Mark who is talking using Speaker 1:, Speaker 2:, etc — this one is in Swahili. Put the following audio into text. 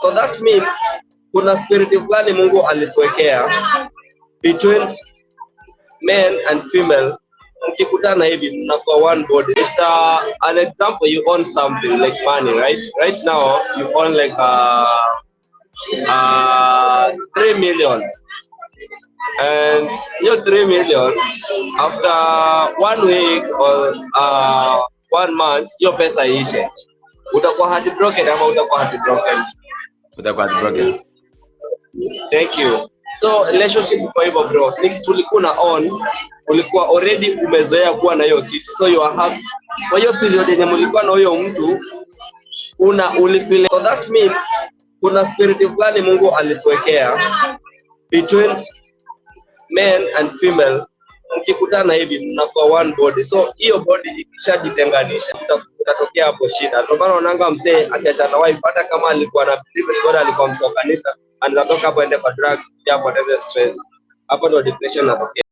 Speaker 1: So that means kuna spirit fulani Mungu alituwekea between men and female. Mkikutana hivi mnakuwa one body. It's an example, you own something like money, right? Right now you own like 3 million, and your 3 million after 1 week or 1 month your pesa ishe, utakuwa heartbroken ama utakuwa heartbroken?
Speaker 2: Utakuwa heartbroken.
Speaker 1: Thank you. So relationship kwa hivyo bro, ni kitu ulikuwa na on, ulikuwa already umezoea kuwa na hiyo kitu, so you are happy kwa hiyo period yenye mlikuwa na huyo mtu ulifeel. So that means kuna spirit fulani Mungu alituwekea between men and female. Mkikutana hivi mnakuwa one body, so hiyo body ikishajitenganisha utatokea hapo shida. Ndio maana unaanga mzee akiacha na wife, hata kama alikuwa na believe alikuwa msokanisa, anatoka hapo aende kwa drugs, hapo ataweza stress, hapo ndo depression inatokea.